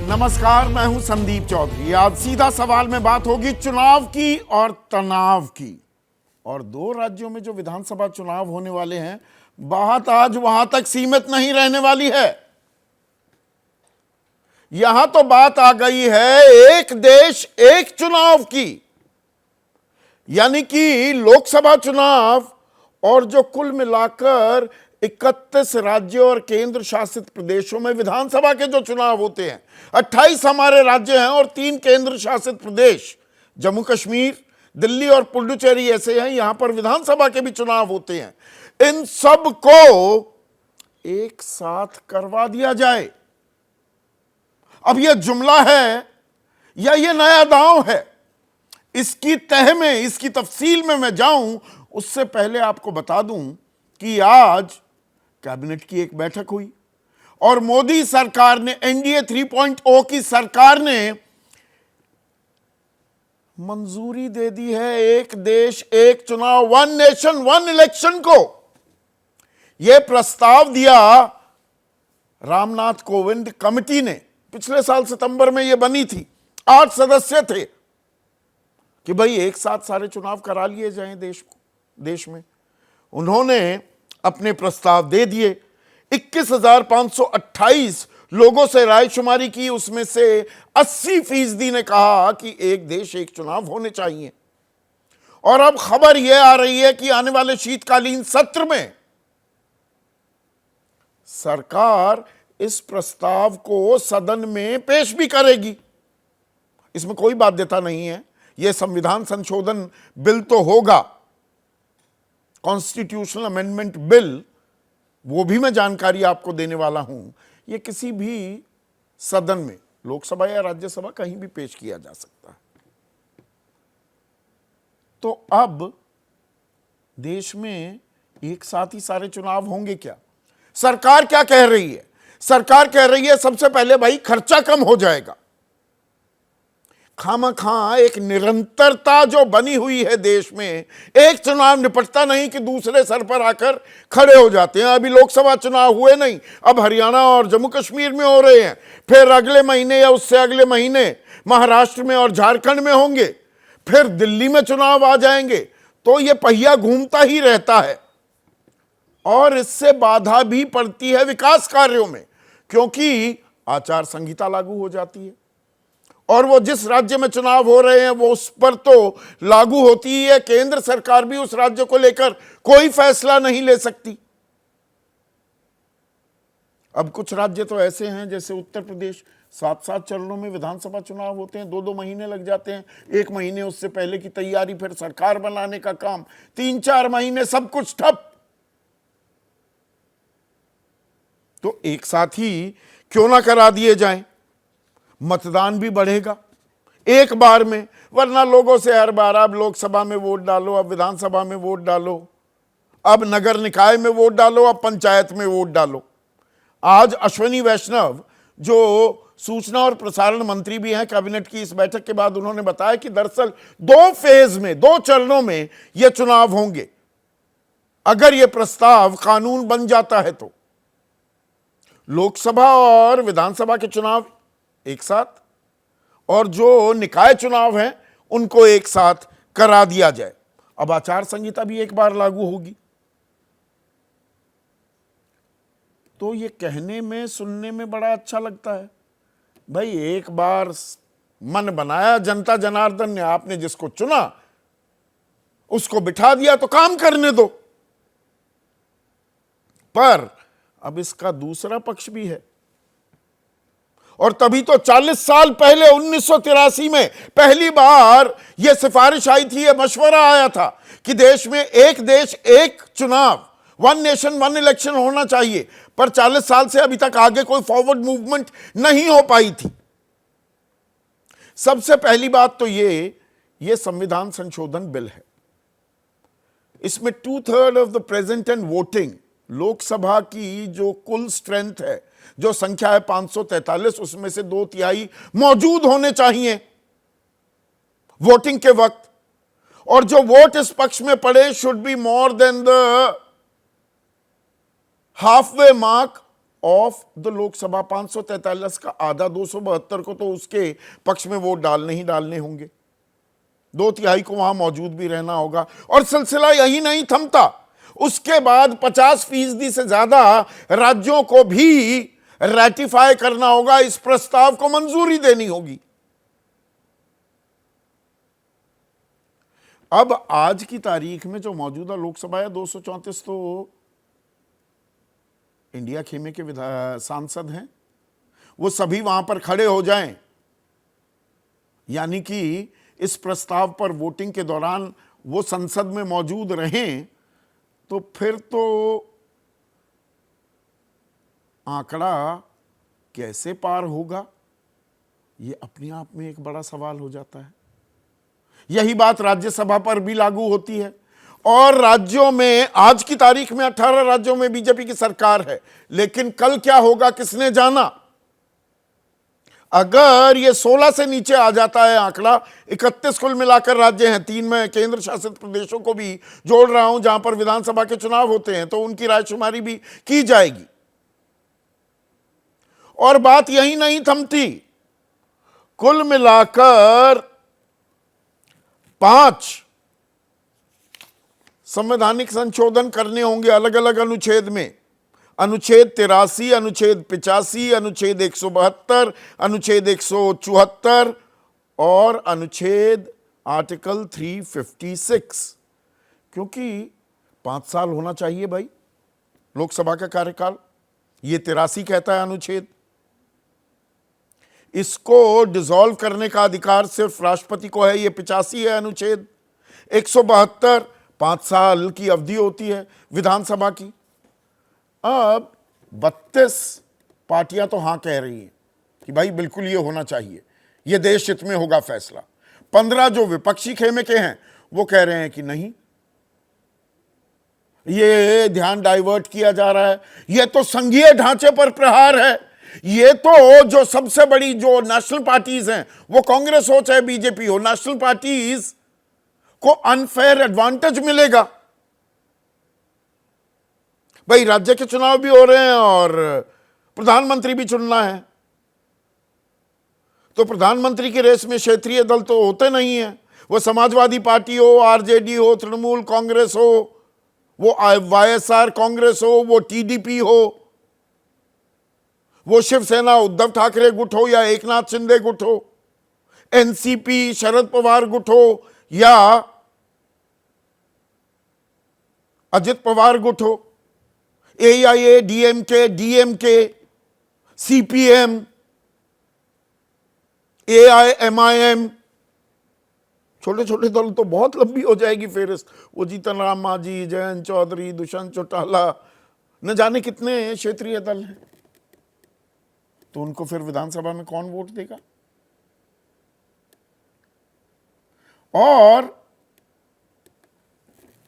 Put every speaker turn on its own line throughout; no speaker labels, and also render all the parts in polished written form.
नमस्कार, मैं हूं संदीप चौधरी। आज सीधा सवाल में बात होगी चुनाव की और तनाव की। और दो राज्यों में जो विधानसभा चुनाव होने वाले हैं, बात आज वहां तक सीमित नहीं रहने वाली है। यहां तो बात आ गई है एक देश एक चुनाव की, यानी कि लोकसभा चुनाव और जो कुल मिलाकर 31 राज्यों और केंद्र शासित प्रदेशों में विधानसभा के जो चुनाव होते हैं, 28 हमारे राज्य हैं और 3 केंद्र शासित प्रदेश जम्मू कश्मीर, दिल्ली और पुडुचेरी ऐसे हैं, यहां पर विधानसभा के भी चुनाव होते हैं। इन सब को एक साथ करवा दिया जाए। अब यह जुमला है या यह नया दांव है, इसकी तह में, इसकी तफसील में मैं जाऊं उससे पहले आपको बता दूं कि आज कैबिनेट की एक बैठक हुई और मोदी सरकार ने, एनडीए 3.0 की सरकार ने मंजूरी दे दी है एक देश एक चुनाव, वन नेशन वन इलेक्शन को। यह प्रस्ताव दिया रामनाथ कोविंद कमेटी ने। पिछले साल सितंबर में यह बनी थी, 8 सदस्य थे कि भाई एक साथ सारे चुनाव करा लिए जाएं देश में। उन्होंने अपने प्रस्ताव दे दिए। 21,528 लोगों से रायशुमारी की, उसमें से 80% ने कहा कि एक देश एक चुनाव होने चाहिए। और अब खबर यह आ रही है कि आने वाले शीतकालीन सत्र में सरकार इस प्रस्ताव को सदन में पेश भी करेगी। इसमें कोई बाध्यता नहीं है, यह संविधान संशोधन बिल तो होगा, कॉन्स्टिट्यूशनल अमेंडमेंट बिल, वो भी मैं जानकारी आपको देने वाला हूं। यह किसी भी सदन में, लोकसभा या राज्यसभा, कहीं भी पेश किया जा सकता है। तो अब देश में एक साथ ही सारे चुनाव होंगे क्या? सरकार क्या कह रही है? सरकार कह रही है सबसे पहले भाई खर्चा कम हो जाएगा। खामखा एक निरंतरता जो बनी हुई है देश में, एक चुनाव निपटता नहीं कि दूसरे सर पर आकर खड़े हो जाते हैं। अभी लोकसभा चुनाव हुए नहीं, अब हरियाणा और जम्मू कश्मीर में हो रहे हैं, फिर अगले महीने या उससे अगले महीने महाराष्ट्र में और झारखंड में होंगे, फिर दिल्ली में चुनाव आ जाएंगे। तो यह पहिया घूमता ही रहता है और इससे बाधा भी पड़ती है विकास कार्यों में, क्योंकि आचार संहिता लागू हो जाती है और वो जिस राज्य में चुनाव हो रहे हैं वो उस पर तो लागू होती ही है। केंद्र सरकार भी उस राज्य को लेकर कोई फैसला नहीं ले सकती। अब कुछ राज्य तो ऐसे हैं जैसे उत्तर प्रदेश, 7-7 चरणों में विधानसभा चुनाव होते हैं, 2-2 महीने लग जाते हैं। 1 महीने उससे पहले की तैयारी, फिर सरकार बनाने का काम, 3-4 महीने सब कुछ ठप। तो एक साथ ही क्यों ना करा दिए जाएं, मतदान भी बढ़ेगा एक बार में। वरना लोगों से हर बार अब लोकसभा में वोट डालो, अब विधानसभा में वोट डालो, अब नगर निकाय में वोट डालो, अब पंचायत में वोट डालो। आज अश्विनी वैष्णव जो सूचना और प्रसारण मंत्री भी हैं, कैबिनेट की इस बैठक के बाद उन्होंने बताया कि दरअसल 2 फेज में, 2 चरणों में यह चुनाव होंगे। अगर यह प्रस्ताव कानून बन जाता है तो लोकसभा और विधानसभा के चुनाव एक साथ, और जो निकाय चुनाव हैं उनको एक साथ करा दिया जाए। अब आचार संहिता भी एक बार लागू होगी। तो ये कहने में, सुनने में बड़ा अच्छा लगता है भाई, एक बार मन बनाया जनता जनार्दन ने, आपने जिसको चुना उसको बिठा दिया तो काम करने दो। पर अब इसका दूसरा पक्ष भी है। और तभी तो 40 साल पहले 1983 में पहली बार यह सिफारिश आई थी, यह मशवरा आया था कि देश में एक देश एक चुनाव, वन नेशन वन इलेक्शन होना चाहिए। पर 40 साल से अभी तक आगे कोई फॉरवर्ड मूवमेंट नहीं हो पाई थी। सबसे पहली बात तो ये संविधान संशोधन बिल है। इसमें 2/3 of the present and voting, Lok Sabha की जो कुल स्ट्रेंथ है, जो संख्या है 543, उसमें से 2/3 मौजूद होने चाहिए वोटिंग के वक्त। और जो वोट इस पक्ष में पड़े should be more than the half way mark of the Lok Sabha. 543 का आधा 272 को तो उसके पक्ष में वोट डालने ही डालने होंगे, 2/3 को वहां मौजूद भी रहना होगा। और सिलसिला यही नहीं थमता, उसके बाद 50% से ज्यादा राज्यों को भी रैटिफाई करना होगा, इस प्रस्ताव को मंजूरी देनी होगी। अब आज की तारीख में जो मौजूदा लोकसभा है 234 तो इंडिया खेमे के सांसद हैं, वो सभी वहां पर खड़े हो जाएं, यानी कि इस प्रस्ताव पर वोटिंग के दौरान वो संसद में मौजूद रहें, तो फिर तो आंकड़ा कैसे पार होगा, ये अपने आप में एक बड़ा सवाल हो जाता है। यही बात राज्यसभा पर भी लागू होती है। और राज्यों में आज की तारीख में 18 राज्यों में बीजेपी की सरकार है, लेकिन कल क्या होगा किसने जाना। अगर ये 16 से नीचे आ जाता है आंकड़ा, 31 कुल मिलाकर राज्य हैं, 3 में केंद्र शासित प्रदेशों को भी जोड़ रहा हूं जहां पर विधानसभा के चुनाव होते हैं, तो उनकी रायशुमारी भी की जाएगी। और बात यही नहीं थमती, कुल मिलाकर 5 संवैधानिक संशोधन करने होंगे अलग अलग अनुच्छेद में। अनुच्छेद 83, अनुच्छेद 85, अनुच्छेद 172, अनुच्छेद 174 और अनुच्छेद आर्टिकल 356, क्योंकि 5 साल होना चाहिए भाई लोकसभा का कार्यकाल, ये 83 कहता है अनुच्छेद। इसको डिसॉल्व करने का अधिकार सिर्फ राष्ट्रपति को है, ये 85 है अनुच्छेद। 172 5 साल की अवधि होती है विधानसभा की। अब 32 पार्टियां तो हां कह रही हैं कि भाई बिल्कुल ये होना चाहिए, ये देश हित में होगा फैसला। 15 जो विपक्षी खेमे के हैं वो कह रहे हैं कि नहीं, ये ध्यान डाइवर्ट किया जा रहा है, ये तो संघीय ढांचे पर प्रहार है, ये तो जो सबसे बड़ी जो नेशनल पार्टीज हैं, वो कांग्रेस हो चाहे बीजेपी हो, नेशनल पार्टीज को अनफेयर एडवांटेज मिलेगा। भाई राज्य के चुनाव भी हो रहे हैं और प्रधानमंत्री भी चुनना है, तो प्रधानमंत्री की रेस में क्षेत्रीय दल तो होते नहीं है, वो समाजवादी पार्टी हो, आरजेडी हो, तृणमूल कांग्रेस हो, वो वाईएसआर कांग्रेस हो, वो टीडीपी हो, वो शिवसेना उद्धव ठाकरे गुट हो या एकनाथ शिंदे गुट हो, एनसीपी शरद पवार गुट हो या अजित पवार गुट हो, एआईए, डीएमके, सीपीएम, एआईएमआईएम, छोटे छोटे दल तो बहुत लंबी हो जाएगी फेरिस्त। वो जीतन राम मांझी, जयंत चौधरी, दुष्यंत चौटाला, न जाने कितने क्षेत्रीय दल हैं, तो उनको फिर विधानसभा में कौन वोट देगा। और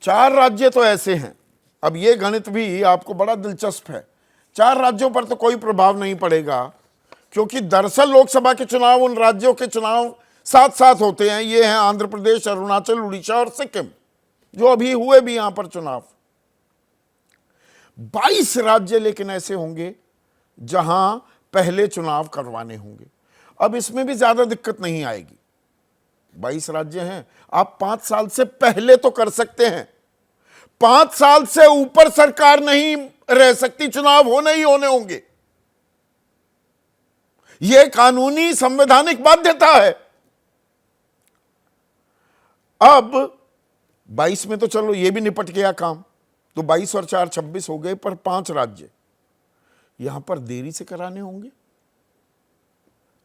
4 राज्य तो ऐसे हैं, अब ये गणित भी आपको बड़ा दिलचस्प है, 4 राज्यों पर तो कोई प्रभाव नहीं पड़ेगा, क्योंकि दरअसल लोकसभा के चुनाव उन राज्यों के चुनाव साथ साथ होते हैं। ये हैं आंध्र प्रदेश, अरुणाचल, उड़ीसा और सिक्किम, जो अभी हुए भी यहां पर चुनाव। 22 राज्य लेकिन ऐसे होंगे जहां पहले चुनाव करवाने होंगे। अब इसमें भी ज्यादा दिक्कत नहीं आएगी, 22 राज्य हैं, आप 5 साल से पहले तो कर सकते हैं, 5 साल से ऊपर सरकार नहीं रह सकती, चुनाव होने ही होने होंगे, यह कानूनी संवैधानिक बाध्यता है। अब 22 में तो चलो ये भी निपट गया काम, तो 22 और 4 26 हो गए, पर 5 राज्य यहां पर देरी से कराने होंगे।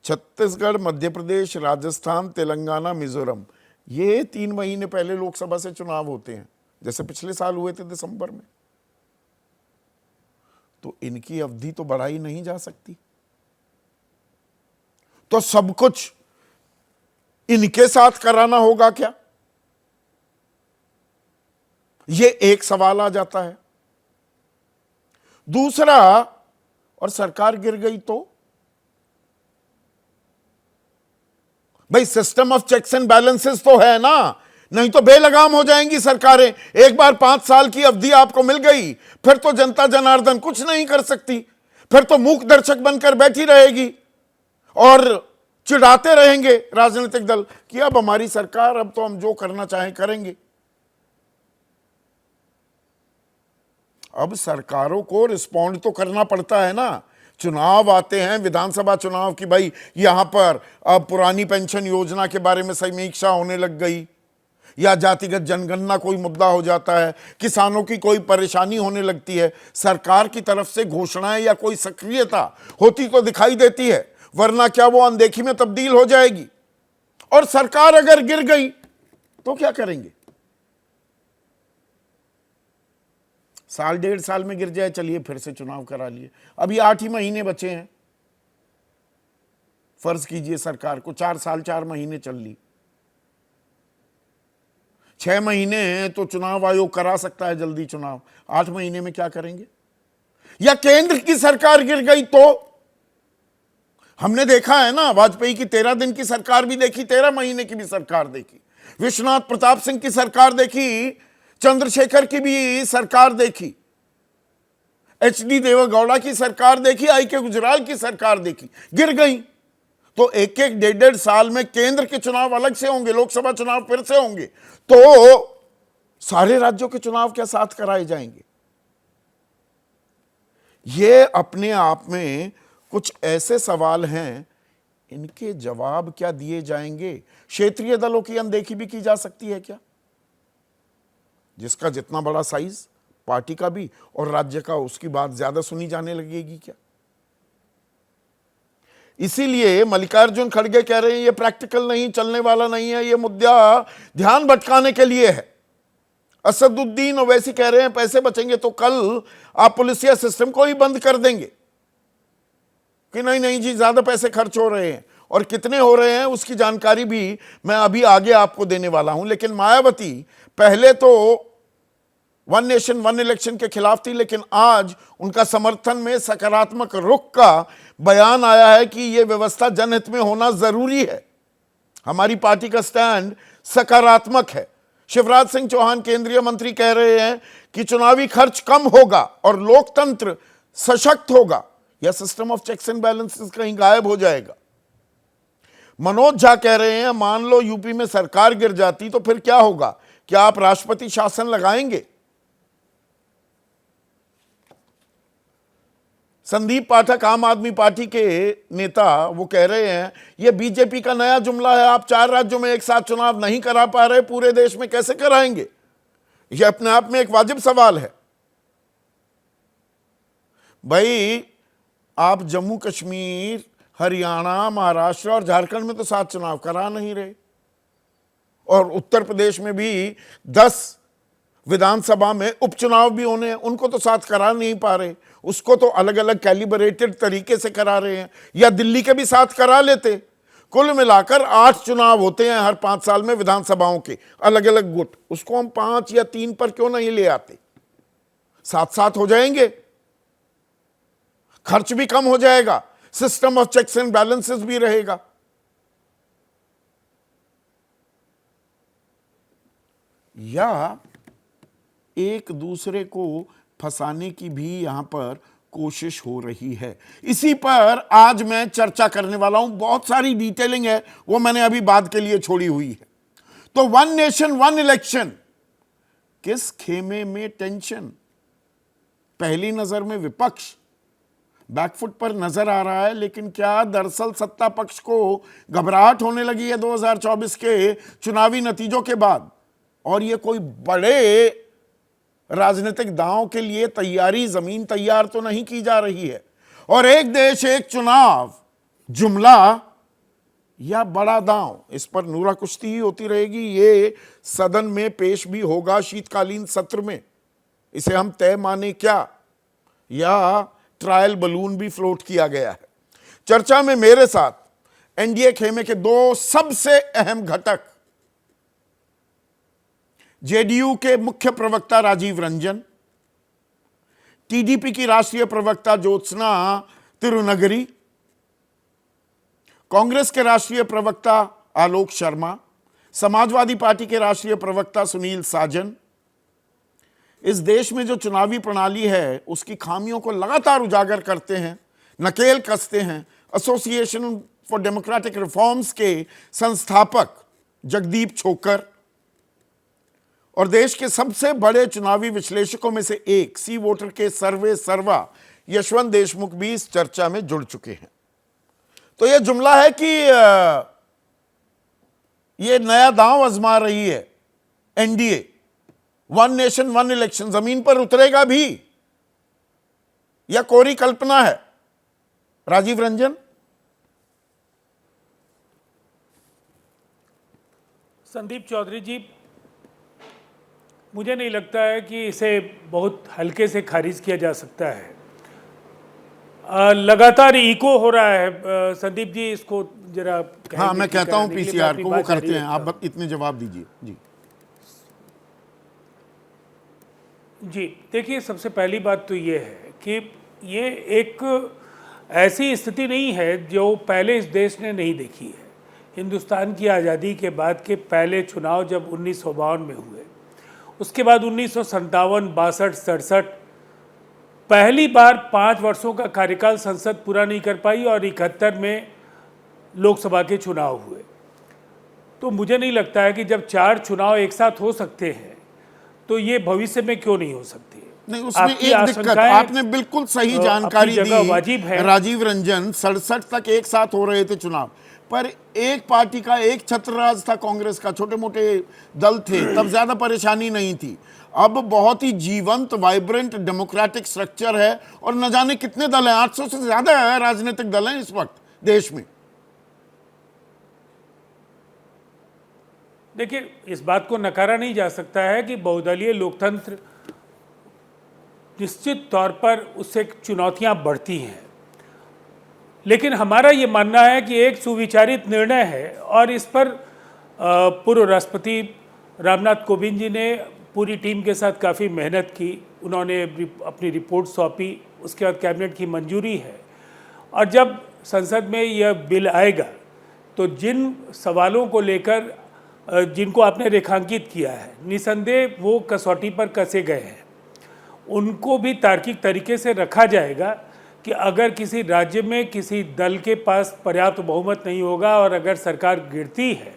छत्तीसगढ़, मध्य प्रदेश, राजस्थान, तेलंगाना, मिजोरम, ये 3 महीने पहले लोकसभा से चुनाव होते हैं, जैसे पिछले साल हुए थे दिसंबर में, तो इनकी अवधि तो बढ़ाई नहीं जा सकती। तो सब कुछ इनके साथ कराना होगा क्या, ये एक सवाल आ जाता है। दूसरा, और सरकार गिर गई तो भाई system of checks and balances तो है ना, नहीं तो बेलगाम हो जाएंगी सरकारें। एक बार 5 साल की अवधि आपको मिल गई, फिर तो जनता जनार्दन कुछ नहीं कर सकती, फिर तो मूक दर्शक बनकर बैठी रहेगी और चिढ़ाते रहेंगे राजनीतिक दल कि अब हमारी सरकार, अब तो हम जो करना चाहें करेंगे। अब सरकारों को रिस्पॉन्ड तो करना पड़ता है ना। चुनाव आते हैं, विधानसभा चुनाव की, भाई यहां पर अब पुरानी पेंशन योजना के बारे में समीक्षा होने लग गई, या जातिगत जनगणना कोई मुद्दा हो जाता है, किसानों की कोई परेशानी होने लगती है, सरकार की तरफ से घोषणाएं या कोई सक्रियता होती तो दिखाई देती है, वरना क्या वो अनदेखी में तब्दील हो जाएगी। और सरकार अगर गिर गई तो क्या करेंगे? साल डेढ़ साल में गिर जाए, चलिए फिर से चुनाव करा लिए। अभी 8 ही महीने बचे हैं। फर्ज कीजिए सरकार को 4 साल 4 महीने चल ली, 6 महीने हैं तो चुनाव आयोग करा सकता है जल्दी चुनाव। 8 महीने में क्या करेंगे? या केंद्र की सरकार गिर गई तो? हमने देखा है ना, वाजपेयी की 13 दिन की सरकार भी देखी, 13 महीने की भी सरकार देखी, विश्वनाथ प्रताप सिंह की सरकार देखी, चंद्रशेखर की भी सरकार देखी, एचडी देवेगौड़ा की सरकार देखी, आई.के. गुजराल की सरकार देखी, गिर गई। तो एक एक डेढ़ डेढ़ साल में केंद्र के चुनाव अलग से होंगे, लोकसभा चुनाव फिर से होंगे, तो सारे राज्यों के चुनाव क्या साथ कराए जाएंगे? ये अपने आप में कुछ ऐसे सवाल हैं, इनके जवाब क्या दिए जाएंगे? क्षेत्रीय दलों की अनदेखी भी की जा सकती है क्या? जिसका जितना बड़ा साइज पार्टी का भी और राज्य का, उसकी बात ज्यादा सुनी जाने लगेगी क्या? इसीलिए मल्लिकार्जुन खड़गे कह रहे हैं ये प्रैक्टिकल नहीं, चलने वाला नहीं है, ये मुद्दा ध्यान भटकाने के लिए है। असदुद्दीन ओवैसी कह रहे हैं पैसे बचेंगे तो कल आप पुलिसिया सिस्टम को ही बंद कर देंगे, कि नहीं नहीं जी ज्यादा पैसे खर्च हो रहे हैं, और कितने हो रहे हैं उसकी जानकारी भी मैं अभी आगे आपको देने वाला हूं। लेकिन मायावती पहले तो वन नेशन वन इलेक्शन के खिलाफ थी, लेकिन आज उनका समर्थन में सकारात्मक रुख का बयान आया है कि यह व्यवस्था जनहित में होना जरूरी है। हमारी पार्टी का स्टैंड सकारात्मक है। शिवराज सिंह चौहान केंद्रीय मंत्री कह रहे हैं कि चुनावी खर्च कम होगा और लोकतंत्र सशक्त होगा, या system of checks and balances कहीं गायब हो जाएगा। मनोज झा कह रहे हैं मान लो यूपी में सरकार गिर जाती तो फिर क्या होगा, क्या आप राष्ट्रपति शासन लगाएंगे? संदीप पाठक आम आदमी पार्टी के नेता, वो कह रहे हैं यह बीजेपी का नया जुमला है, आप 4 राज्यों में एक साथ चुनाव नहीं करा पा रहे, पूरे देश में कैसे कराएंगे? यह अपने आप में एक वाजिब सवाल है। भाई आप जम्मू कश्मीर, हरियाणा, महाराष्ट्र और झारखंड में तो 7 चुनाव करा नहीं रहे, और उत्तर प्रदेश में भी 10 विधानसभा में उपचुनाव भी होने हैं, उनको तो 7 करा नहीं पा रहे, उसको तो अलग अलग कैलिब्रेटेड तरीके से करा रहे हैं। या दिल्ली के भी 7 करा लेते। कुल मिलाकर 8 चुनाव होते हैं हर 5 साल में विधानसभाओं के, अलग अलग गुट, उसको हम 5 या 3 पर क्यों नहीं ले आते? 7-7 हो जाएंगे, खर्च भी कम हो जाएगा, system of checks and balances भी रहेगा। या एक दूसरे को फंसाने की भी यहां पर कोशिश हो रही है। इसी पर आज मैं चर्चा करने वाला हूं। बहुत सारी डिटेलिंग है, वो मैंने अभी बाद के लिए छोड़ी हुई है। तो वन नेशन वन इलेक्शन, किस खेमे में टेंशन? पहली नजर में विपक्ष बैकफुट पर नजर आ रहा है, लेकिन क्या दरअसल सत्ता पक्ष को घबराहट होने लगी है 2024 के चुनावी नतीजों के बाद, और ये कोई बड़े राजनीतिक दांव के लिए तैयारी, जमीन तैयार तो नहीं की जा रही है? और एक देश एक चुनाव जुमला या बड़ा दांव, इस पर नूरा कुश्ती ही होती रहेगी। ये सदन में पेश भी होगा शीतकालीन सत्र में, इसे हम तय माने क्या, या ट्रायल बलून भी फ्लोट किया गया है। चर्चा में मेरे साथ एनडीए खेमे के 2 सबसे अहम घटक, जेडीयू के मुख्य प्रवक्ता राजीव रंजन, टीडीपी की राष्ट्रीय प्रवक्ता ज्योत्सना तिरुनगरी, कांग्रेस के राष्ट्रीय प्रवक्ता आलोक शर्मा, समाजवादी पार्टी के राष्ट्रीय प्रवक्ता सुनील साजन, इस देश में जो चुनावी प्रणाली है उसकी खामियों को लगातार उजागर करते हैं, नकेल कसते हैं। एसोसिएशन फॉर डेमोक्रेटिक रिफॉर्म्स के संस्थापक जगदीप छोकर और देश के सबसे बड़े चुनावी विश्लेषकों में से एक सी वोटर के सर्वे सर्वा यशवंत देशमुख भी इस चर्चा में जुड़ चुके हैं। तो यह जुमला है कि यह नया दांव आजमा रही है NDA, one nation one election, जमीन पर उतरेगा भी या कोरी कल्पना है? राजीव रंजन।
संदीप चौधरी जी, मुझे नहीं लगता है कि इसे बहुत हल्के से खारिज किया जा सकता है। लगातार इको हो रहा है। संदीप जी इसको जरा
हाँ, मैं कहता हूं पीसीआर को, वो करते हैं। आप इतने जवाब दीजिए जी।
जी देखिए, सबसे पहली बात तो ये है कि ये एक ऐसी स्थिति नहीं है जो पहले इस देश ने नहीं देखी है। हिंदुस्तान की आज़ादी के बाद के पहले चुनाव जब 1952 में हुए, उसके बाद 1957, 62, 67 पहली बार 5 वर्षों का कार्यकाल संसद पूरा नहीं कर पाई और 71 में लोकसभा के चुनाव हुए। तो मुझे नहीं लगता है कि जब 4 चुनाव एक साथ हो सकते हैं तो ये भविष्य में क्यों नहीं हो सकती।
नहीं, उसमें एक दिक्कत, आपने बिल्कुल सही जानकारी दी
वाजिब है।
राजीव रंजन, 67 तक एक साथ हो रहे थे चुनाव, पर एक पार्टी का एक छत्रराज था कांग्रेस का, छोटे मोटे दल थे, तब ज्यादा परेशानी नहीं थी। अब बहुत ही जीवंत, वाइब्रेंट डेमोक्रेटिक स्ट्रक्चर है और न जाने कितने दल हैं, 800 से ज्यादा है राजनीतिक दल हैं इस वक्त देश में।
देखिए, इस बात को नकारा नहीं जा सकता है कि बहुदलीय लोकतंत्र निश्चित तौर पर उससे चुनौतियां बढ़ती हैं, लेकिन हमारा ये मानना है कि एक सुविचारित निर्णय है और इस पर पूर्व राष्ट्रपति रामनाथ कोविंद जी ने पूरी टीम के साथ काफ़ी मेहनत की। उन्होंने अपनी रिपोर्ट सौंपी, उसके बाद कैबिनेट की मंजूरी है और जब संसद में यह बिल आएगा तो जिन सवालों को लेकर जिनको आपने रेखांकित किया है, निसंदेह वो कसौटी पर कसे गए हैं। उनको भी तार्किक तरीके से रखा जाएगा कि अगर किसी राज्य में किसी दल के पास पर्याप्त बहुमत नहीं होगा और अगर सरकार गिरती है,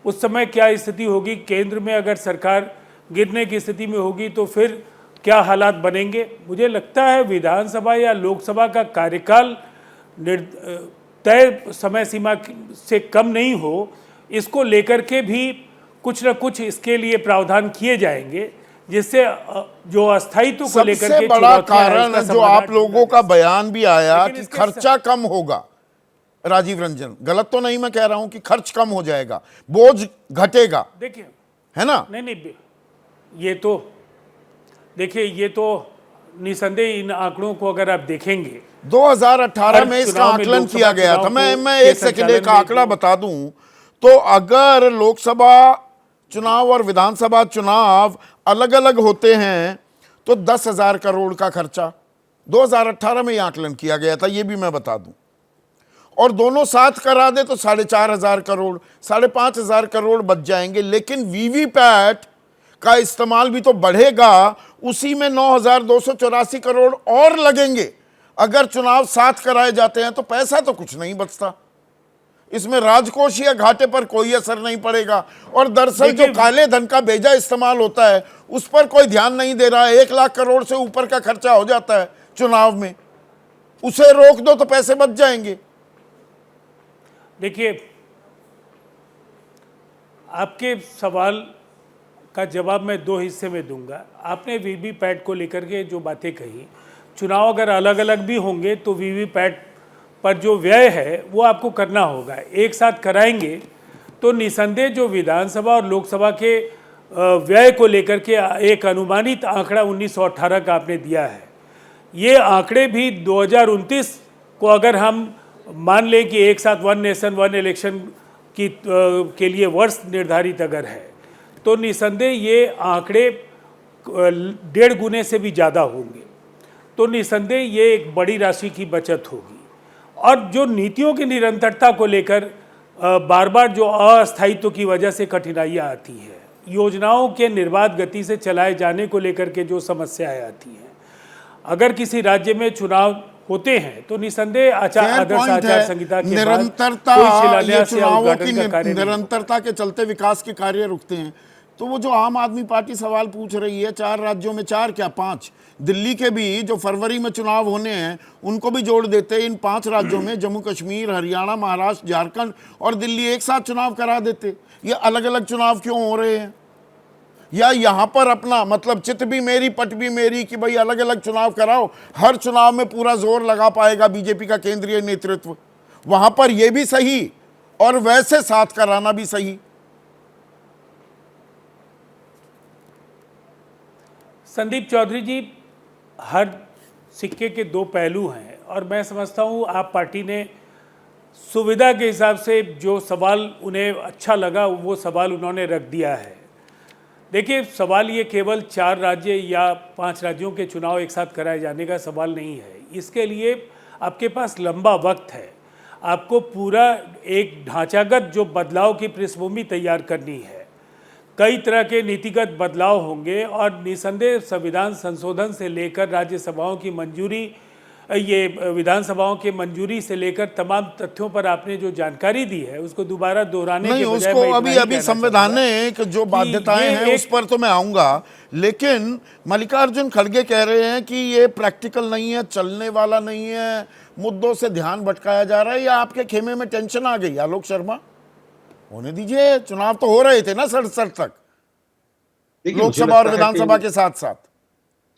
उस समय क्या स्थिति होगी। केंद्र में अगर सरकार गिरने की स्थिति में होगी तो फिर क्या हालात बनेंगे। मुझे लगता है विधानसभा या लोकसभा का कार्यकाल तय समय सीमा से कम नहीं हो, इसको लेकर के भी कुछ न कुछ इसके लिए प्रावधान किए जाएंगे, जिससे जो अस्थायित्व को लेकर के
सबसे बड़ा कारण जो आप लोगों का बयान भी आया कि खर्चा कम होगा। राजीव रंजन, गलत तो नहीं मैं कह रहा हूं कि खर्च कम हो जाएगा, बोझ घटेगा,
देखिए,
है ना?
नहीं, ये तो देखिए, ये तो निसंदेह इन आंकड़ों को अगर आप देखेंगे
2018 में इसका आकलन किया गया था। मैं एक सेकंड का आंकड़ा बता दूं तो अगर लोकसभा चुनाव और विधानसभा चुनाव अलग अलग होते हैं तो 10,000 करोड़ का खर्चा 2018 में यह आकलन किया गया था, यह भी मैं बता दूं। और दोनों साथ करा दे तो 4,500 करोड़, 5,500 करोड़ बच जाएंगे। लेकिन वीवीपैट का इस्तेमाल भी तो बढ़ेगा, उसी में 9,284 करोड़ और लगेंगे। अगर चुनाव साथ कराए जाते हैं तो पैसा तो कुछ नहीं बचता, इसमें राजकोषीय घाटे पर कोई असर नहीं पड़ेगा। और दरअसल जो काले धन का बेजा इस्तेमाल होता है उस पर कोई ध्यान नहीं दे रहा है। 1 लाख करोड़ से ऊपर का खर्चा हो जाता है चुनाव में, उसे रोक दो तो पैसे बच जाएंगे।
देखिए, आपके सवाल का जवाब मैं 2 हिस्से में दूंगा। आपने वीवीपैट को लेकर के जो बातें कही, चुनाव अगर अलग अलग भी होंगे तो वीवीपैट पर जो व्यय है वो आपको करना होगा। एक साथ कराएंगे तो निसंदेह जो विधानसभा और लोकसभा के व्यय को लेकर के एक अनुमानित आंकड़ा 1918 का आपने दिया है, ये आंकड़े भी 2029 को अगर हम मान लें कि एक साथ वन नेशन वन इलेक्शन के लिए वर्ष निर्धारित अगर है, तो निसंदेह ये आंकड़े 1.5 गुने से भी ज़्यादा होंगे। तो निसंदेह ये एक बड़ी राशि की बचत होगी। और जो नीतियों की निरंतरता को लेकर बार बार जो अस्थायित्व की वजह से कठिनाइयाँ आती है, योजनाओं के निर्बाध गति से चलाए जाने को लेकर के जो समस्याएं आती हैं, अगर किसी राज्य में चुनाव होते हैं तो निसंदेह आदर्श आचार संहिता के बाद
निरंतरता,
कोई
ये
शिलान्यास या
चुनावों की
उद्घाटन का कार्य नहीं होता।
निरंतरता के चलते विकास के कार्य रुकते हैं। तो वो जो आम आदमी पार्टी सवाल पूछ रही है, 4 राज्यों में, 4 क्या 5, दिल्ली के भी जो फरवरी में चुनाव होने हैं उनको भी जोड़ देते, इन 5 राज्यों में जम्मू कश्मीर, हरियाणा, महाराष्ट्र, झारखंड और दिल्ली एक साथ चुनाव करा देते। ये अलग अलग चुनाव क्यों हो रहे हैं? या यहां पर अपना मतलब चित भी मेरी पट भी मेरी कि भाई अलग अलग चुनाव कराओ, हर चुनाव में पूरा जोर लगा पाएगा बीजेपी का केंद्रीय नेतृत्व, वहां पर यह भी सही और वैसे साथ कराना भी सही।
संदीप चौधरी जी, हर सिक्के के 2 पहलू हैं और मैं समझता हूँ आप पार्टी ने सुविधा के हिसाब से जो सवाल उन्हें अच्छा लगा वो सवाल उन्होंने रख दिया है। देखिए, सवाल ये केवल 4 राज्य या 5 राज्यों के चुनाव एक साथ कराए जाने का सवाल नहीं है। इसके लिए आपके पास लंबा वक्त है, आपको पूरा एक ढांचागत जो बदलाव की पृष्ठभूमि तैयार करनी है। कई तरह के नीतिगत बदलाव होंगे और निसंदेह संविधान संशोधन से लेकर राज्यसभाओं की मंजूरी, ये विधानसभाओं के मंजूरी से लेकर तमाम तथ्यों पर आपने जो जानकारी दी है उसको दोबारा दोहराने के बजाय
उसको अभी संवैधानिक जो बाध्यताएं हैं उस पर तो मैं आऊंगा, लेकिन मल्लिकार्जुन खड़गे कह रहे हैं कि ये प्रैक्टिकल नहीं है, चलने वाला नहीं है, मुद्दों से ध्यान भटकाया जा रहा है, या आपके खेमे में टेंशन आ गई? आलोक शर्मा, होने दीजिए, चुनाव तो हो रहे थे ना 67 तक, लोकसभा और विधानसभा के साथ साथ।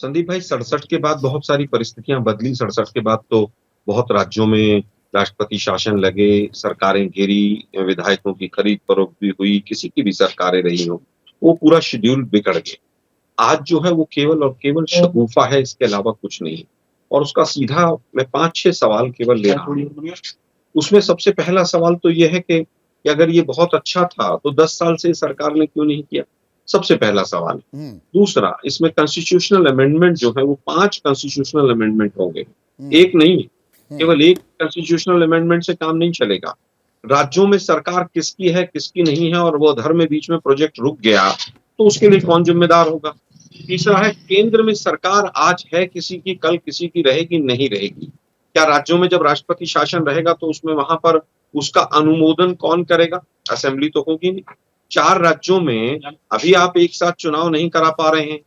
संदीप भाई, 67 के बाद बहुत सारी परिस्थितियां बदली। 67 के बाद तो बहुत राज्यों में राष्ट्रपति शासन लगे, सरकारें गिरी, विधायकों की खरीद फरोख्त भी हुई, किसी की भी सरकारें रही हो, वो पूरा शेड्यूल बिगड़ गया। आज जो है वो केवल और केवल शगुफा है, इसके अलावा कुछ नहीं। और उसका सीधा मैं 5-6 सवाल केवल ले रहा हूँ। उसमें सबसे पहला सवाल तो ये है कि अगर ये बहुत अच्छा था तो 10 साल से सरकार ने क्यों नहीं किया? सबसे पहला सवाल। दूसरा, इसमें कॉन्स्टिट्यूशनल अमेंडमेंट जो है वो 5 कॉन्स्टिट्यूशनल अमेंडमेंट होंगे, एक नहीं, केवल एक कॉन्स्टिट्यूशनल अमेंडमेंट से काम नहीं चलेगा। राज्यों में सरकार किसकी है किसकी नहीं है और वो धर्म में बीच में प्रोजेक्ट रुक गया तो उसके लिए कौन जिम्मेदार होगा? तीसरा है, केंद्र में सरकार आज है किसी की, कल किसी की रहेगी नहीं रहेगी। क्या राज्यों में जब राष्ट्रपति शासन रहेगा तो उसमें वहां पर उसका अनुमोदन कौन करेगा? असेंबली तो होगी नहीं। 4 राज्यों में अभी आप एक साथ चुनाव नहीं करा पा रहे हैं।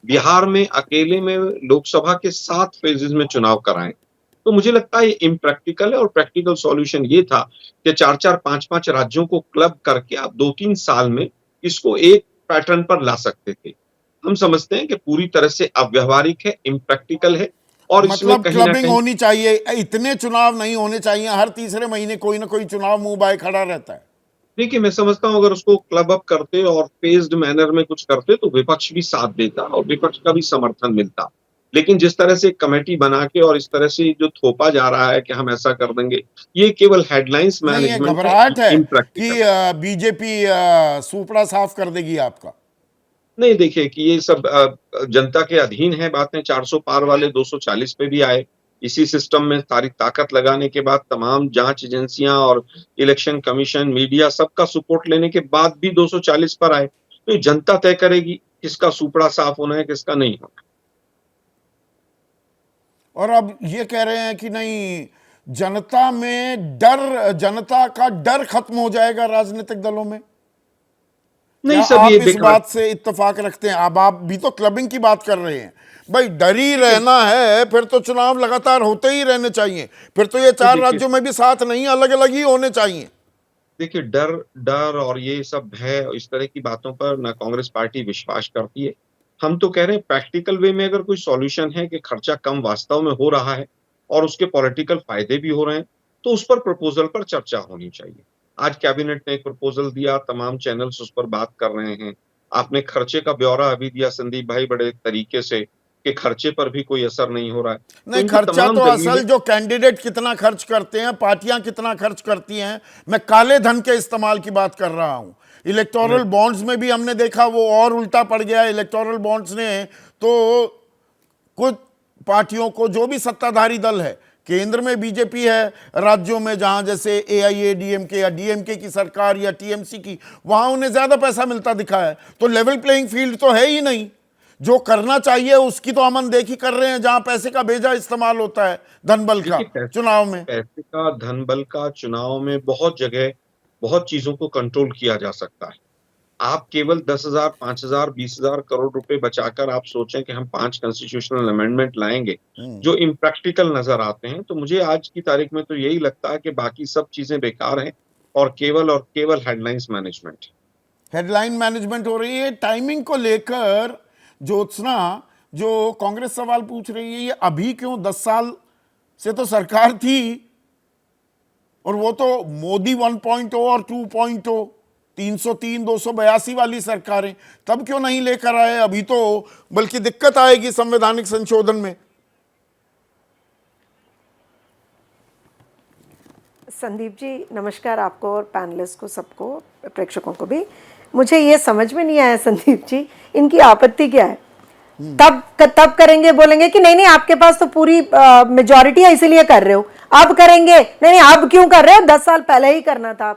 बिहार में अकेले में लोकसभा के 7 फेजेस में चुनाव कराएं, तो मुझे लगता है ये इम्प्रैक्टिकल है। और प्रैक्टिकल सॉल्यूशन ये था कि 4-4, 5-5 राज्यों को क्लब करके आप 2-3 साल में इसको एक पैटर्न पर ला सकते थे। हम समझते हैं कि पूरी तरह से अव्यवहारिक है, इम्प्रैक्टिकल है और
मतलब क्लबिंग होनी चाहिए, इतने चुनाव नहीं होने चाहिए, हर तीसरे महीने कोई ना कोई चुनाव मुंह बाय खड़ा रहता है।
देखिए, मैं समझता हूं अगर उसको क्लब अप करते और फेज्ड मैनर में कुछ करते तो विपक्ष भी साथ देता और विपक्ष का भी समर्थन मिलता। लेकिन जिस तरह से कमेटी बना के और इस तरह से जो थोपा जा रहा है कि हम ऐसा कर देंगे, ये केवल हेडलाइंस मैनेजमेंट
घबराहट है कि बीजेपी सुपड़ा साफ कर देगी आपका।
नहीं, देखिए कि ये सब जनता के अधीन है बातें। 400 पार वाले 240 पे भी आए। इसी सिस्टम में सारी ताकत लगाने के बाद तमाम जांच एजेंसियां और इलेक्शन कमीशन, मीडिया सबका सपोर्ट लेने के बाद भी 240 पर आए। तो ये जनता तय करेगी किसका सुपड़ा साफ होना है किसका नहीं होना।
और अब ये कह रहे हैं कि नहीं, जनता में डर, जनता का डर खत्म हो जाएगा राजनीतिक दलों में। नहीं, सब आप इस बात से इत्तेफाक रखते हैं? अब आप भी तो क्लबिंग की बात कर रहे हैं। भाई डर ही रहना है फिर तो चुनाव लगातार होते ही रहने चाहिए, फिर तो ये 4 राज्यों में भी साथ नहीं, अलग अलग ही होने चाहिए।
देखिए, डर और ये सब है, इस तरह की बातों पर ना कांग्रेस पार्टी विश्वास करती है। हम तो कह रहे हैं प्रैक्टिकल वे में अगर कोई सॉल्यूशन है कि खर्चा कम वास्तव में हो रहा है और उसके पॉलिटिकल फायदे भी हो रहे हैं तो उस पर प्रपोजल पर चर्चा होनी चाहिए। आज कैबिनेट ने एक प्रपोजल दिया, तमाम चैनल्स उस पर बात कर रहे हैं। आपने खर्चे का ब्यौरा अभी दिया संदीप भाई बड़े तरीके से कि खर्चे पर भी कोई असर नहीं हो रहा है।
नहीं, खर्चा तो असल जो कैंडिडेट कितना खर्च करते हैं, पार्टियां कितना खर्च करती हैं, मैं काले धन के इस्तेमाल की बात कर रहा हूं। इलेक्टोरल बॉन्ड्स में भी हमने देखा वो और उल्टा पड़ गया। इलेक्टोरल बॉन्ड्स ने तो कुछ पार्टियों को, जो भी सत्ताधारी दल है, केंद्र में बीजेपी है, राज्यों में जहां जैसे एआईएडीएमके या डीएमके की सरकार या टीएमसी की, वहां उन्हें ज्यादा पैसा मिलता दिखा है। तो लेवल प्लेइंग फील्ड तो है ही नहीं। जो करना चाहिए उसकी तो हम अनदेखी कर रहे हैं, जहां पैसे का बेजा इस्तेमाल होता है, धन बल का चुनाव में।
पैसे का, धन बल का चुनाव में बहुत जगह बहुत चीजों को कंट्रोल किया जा सकता है। आप केवल 10,000, 5,000, 20,000 करोड़ रुपए बचाकर आप सोचें कि हम 5 कॉन्स्टिट्यूशनल अमेंडमेंट लाएंगे जो इम्प्रैक्टिकल नजर आते हैं, तो मुझे आज की तारीख में तो यही लगता है कि बाकी सब चीजें बेकार हैं और केवल हेडलाइंस मैनेजमेंट।
हेडलाइन मैनेजमेंट हो रही है। टाइमिंग को लेकर ज्योत्सना, जो कांग्रेस सवाल पूछ रही है, ये अभी क्यों? 10 साल से तो सरकार थी, और वो तो मोदी 1.0 और 2.0, 303, 282 वाली सरकारें, तब क्यों नहीं लेकर आए? अभी तो बल्कि दिक्कत आएगी संवैधानिक संशोधन में।
संदीप जी नमस्कार, आपको और पैनलिस्ट को, सबको, प्रेक्षकों को भी। मुझे ये समझ में नहीं आया संदीप जी, इनकी आपत्ति क्या है? तब करेंगे, बोलेंगे कि नहीं नहीं आपके पास तो पूरी मेजॉरिटी है इसीलिए कर रहे हो, अब करेंगे, नहीं नहीं अब क्यों कर रहे हो, 10 साल पहले ही करना था।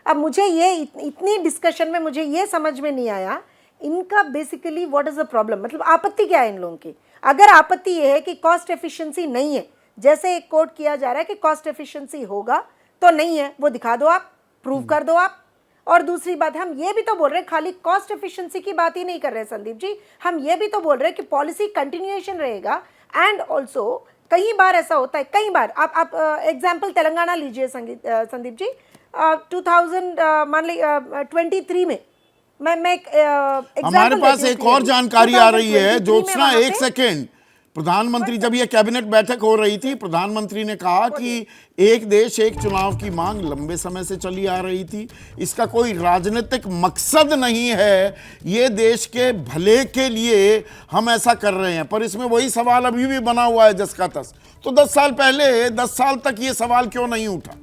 अब मुझे ये इतनी डिस्कशन में मुझे ये समझ में नहीं आया इनका basically what is the problem, मतलब आपत्ति क्या है इन लोगों की? अगर आपत्ति ये है कि कॉस्ट एफिशिएंसी नहीं है, जैसे एक कोट किया जा रहा है कि कॉस्ट एफिशिएंसी होगा, तो नहीं है, वो दिखा दो आप, प्रूव कर दो आप। और दूसरी बात, हम ये भी तो बोल रहे हैं, खाली कॉस्ट एफिशिएंसी की बात ही नहीं कर रहे संदीप जी, हम ये भी तो बोल रहे हैं कि पॉलिसी कंटिन्यूएशन रहेगा। एंड ऑल्सो कई बार ऐसा होता है, कई बार आप एग्जाम्पल तेलंगाना लीजिए संदीप जी, 2023 में मैं
हमारे पास एक और जानकारी आ रही है ज्योत्सना, एक सेकेंड। प्रधानमंत्री, जब ये कैबिनेट बैठक हो रही थी, प्रधानमंत्री ने कहा कि एक देश एक चुनाव की मांग लंबे समय से चली आ रही थी, इसका कोई राजनीतिक मकसद नहीं है, ये देश के भले के लिए हम ऐसा कर रहे हैं। पर इसमें वही सवाल अभी भी बना हुआ है जस का तस। तो 10 साल पहले, 10 साल तक ये सवाल क्यों नहीं उठा,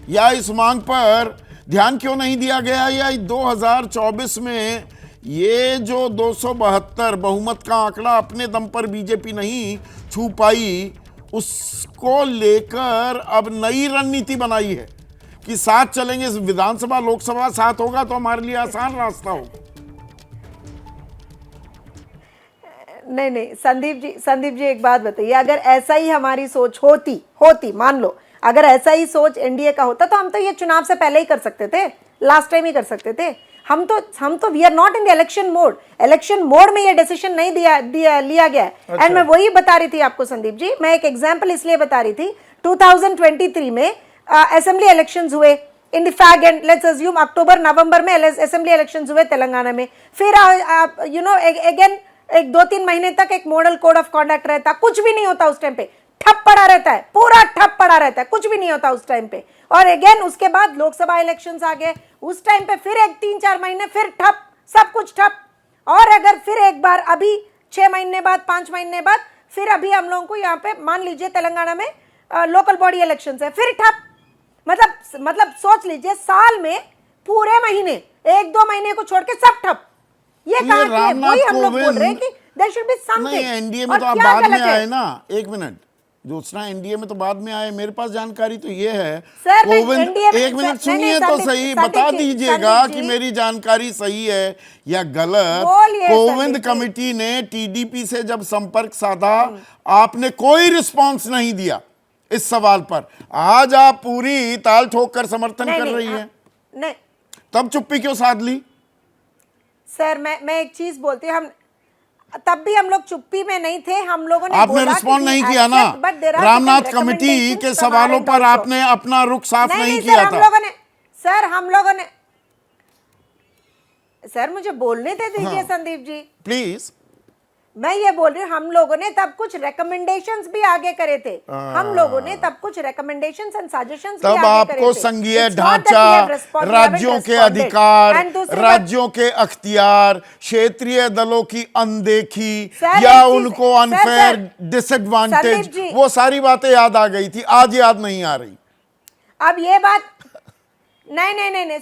या इस मांग पर ध्यान क्यों नहीं दिया गया, या 2024 में ये जो 272 बहुमत का आंकड़ा अपने दम पर बीजेपी नहीं छू पाई, उसको लेकर अब नई रणनीति बनाई है कि साथ चलेंगे, विधानसभा लोकसभा साथ होगा तो हमारे लिए आसान रास्ता होगा।
नहीं संदीप जी एक बात बताइए, अगर ऐसा ही हमारी सोच होती मान लो, अगर ऐसा ही सोच एनडीए का होता तो हम तो ये चुनाव से पहले ही कर सकते थे, लास्ट टाइम ही कर सकते थे। हम तो we are not in the election mode में ये डिसीजन नहीं लिया गया है। एंड मैं वही बता रही थी आपको संदीप जी, मैं एक एग्जांपल इसलिए बता रही थी, 2023 में असेंबली इलेक्शंस हुए in the fag end let's assume October November में असेंबली इलेक्शंस हुए तेलंगाना में। फिर यू नो अगेन एक 2-3 महीने तक एक मॉडल कोड ऑफ कॉन्डक्ट रहता, कुछ भी नहीं होता उस टाइम पे, ठप पड़ा रहता है, पूरा ठप पड़ा रहता है, कुछ भी नहीं होता उस टाइम पे। और अगेन उसके बाद लोकसभा इलेक्शंस आ गए, उस टाइम पे फिर एक 3-4 महीने फिर ठप, सब कुछ ठप। और अगर फिर एक बार अभी 6 महीने बाद, 5 महीने बाद फिर अभी हम लोगों को यहाँ पे मान लीजिए तेलंगाना में लोकल बॉडी इलेक्शंस है, फिर ठप। मतलब सोच लीजिए, साल में पूरे महीने 1-2 महीने को छोड़ के सब ठप। ये कहा कि वही हम लोग बोल रहे हैं कि देयर शुड बी समथिंग।
नहीं, एनडीए में तो आप बाद में आए ना, एक मिनट ज्योत्सना, एनडीए में तो बाद में आए। मेरे पास जानकारी तो ये है, कोविंद, एक मिनट सुनिए तो सही, बता दीजिएगा कि मेरी जानकारी सही है या गलत। कोविंद कमेटी ने टीडीपी से जब संपर्क साधा, आपने कोई रिस्पांस नहीं दिया इस सवाल पर। आज आप पूरी ताल ठोक कर समर्थन कर रही है,
नहीं
तब चुप्पी क्यों साध ली?
सर मैं एक चीज बोलती हूँ, हम तब भी हम लोग चुप्पी में नहीं थे, हम लोगों ने
आपने रिस्पॉन्ड नहीं किया ना, रामनाथ कमेटी के सवालों पर आपने अपना रुख साफ नहीं किया था।
हम लोगों ने सर मुझे बोलने दे दीजिए संदीप जी
प्लीज।
मैं ये बोल रही हूँ, हम लोगों ने तब कुछ रिकमेंडेशंस भी आगे करे थे, हम लोगों ने तब कुछ रिकमेंडेशंस एंड सजेशंस भी आगे करे थे।
तब आपको संघीय ढांचा, राज्यों के अधिकार, राज्यों के अख्तियार, क्षेत्रीय दलों की अनदेखी या उनको अनफेयर डिसएडवांटेज, वो सारी बातें याद आ गई थी, आज याद नहीं आ रही।
अब ये बात नहीं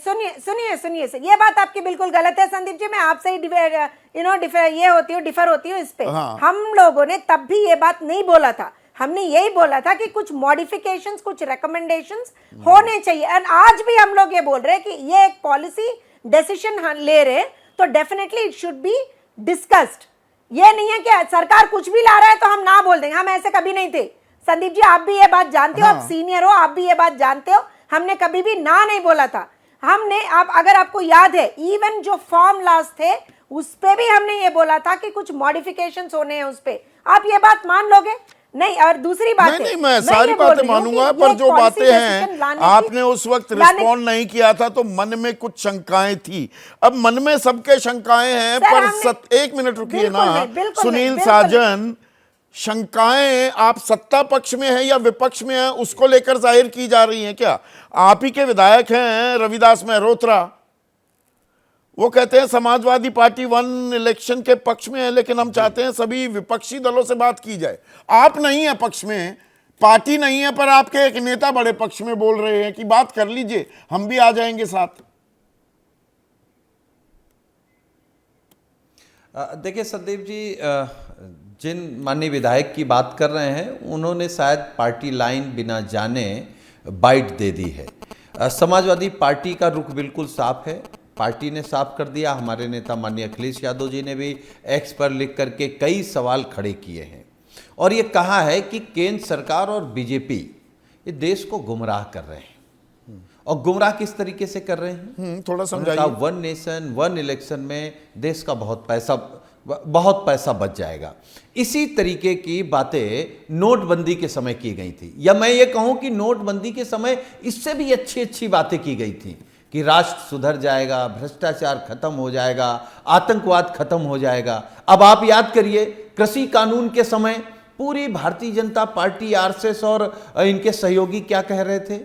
सुनिए, ये बात आपकी बिल्कुल गलत है संदीप जी, मैं आपसे ही डिफर होती हूँ इस पे। हम लोगों ने तब भी ये बात नहीं बोला था, हमने यही बोला था कि कुछ मॉडिफिकेशंस, कुछ रिकमेंडेशंस होने चाहिए। एंड आज भी हम लोग ये बोल रहे हैं कि ये एक पॉलिसी डिसीजन ले रहे हैं तो definitely it should be discussed. ये नहीं है कि सरकार कुछ भी ला रहा है तो हम ना बोल देंगे, हम ऐसे कभी नहीं थे। संदीप जी आप भी ये बात जानते हो, आप सीनियर हो, आप भी ये बात जानते हो, हमने कभी भी ना नहीं बोला था। हमने, आप अगर आपको याद है, इवन जो फॉर्म लॉस थे उस पे भी हमने ये बोला था कि कुछ मॉडिफिकेशंस होने हैं उस पे। आप ये बात मान लोगे? नहीं। और दूसरी बात
नहीं, मैं सारी बातें मानूंगा, पर जो बातें हैं आपने उस वक्त रिस्पॉन्ड नहीं किया था तो मन में कुछ शंकाएं थी। अब मन में सबके शंकाएं हैं, पर एक मिनट रुकिए ना सुनील साजन, शंकाएं आप सत्ता पक्ष में है या विपक्ष में है उसको लेकर जाहिर की जा रही हैं क्या? आप ही के विधायक हैं रविदास मेहरोत्रा, वो कहते हैं समाजवादी पार्टी 1 इलेक्शन के पक्ष में है, लेकिन हम चाहते हैं सभी विपक्षी दलों से बात की जाए। आप नहीं है पक्ष में, पार्टी नहीं है, पर आपके एक नेता बड़े पक्ष में बोल रहे हैं कि बात कर लीजिए, हम भी आ जाएंगे साथ।
देखिए संदीप जी, जिन माननीय विधायक की बात कर रहे हैं उन्होंने शायद पार्टी लाइन बिना जाने बाइट दे दी है। समाजवादी पार्टी का रुख बिल्कुल साफ है, पार्टी ने साफ कर दिया। हमारे नेता माननीय अखिलेश यादव जी ने भी एक्स पर लिख करके कई सवाल खड़े किए हैं और ये कहा है कि केंद्र सरकार और बीजेपी ये देश को गुमराह कर रहे हैं। और गुमराह किस तरीके से कर रहे हैं
थोड़ा समझाइए।
1 नेशन 1 इलेक्शन में देश का बहुत पैसा बच जाएगा। इसी तरीके की बातें नोटबंदी के समय की गई थी, या मैं ये कहूं कि नोटबंदी के समय इससे भी अच्छी अच्छी बातें की गई थी कि राष्ट्र सुधर जाएगा, भ्रष्टाचार खत्म हो जाएगा, आतंकवाद खत्म हो जाएगा। अब आप याद करिए, कृषि कानून के समय पूरी भारतीय जनता पार्टी, आरएसएस और इनके सहयोगी क्या कह रहे थे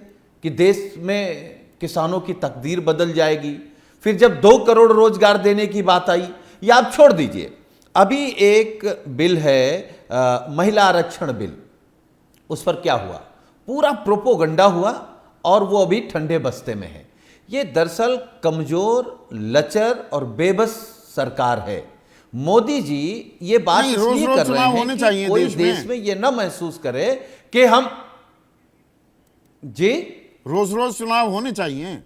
कि देश में किसानों की तकदीर बदल जाएगी। फिर जब 2 करोड़ रोजगार देने की बात आई, या आप छोड़ दीजिए, अभी एक बिल है महिला आरक्षण बिल, उस पर क्या हुआ, पूरा प्रोपोगंडा हुआ और वो अभी ठंडे बस्ते में है। ये दरअसल कमजोर, लचर और बेबस सरकार है। मोदी जी ये बात इसलिए कर रहे हैं कि कोई देश में ये ना महसूस करे कि हम जी
रोज रोज चुनाव होने चाहिए।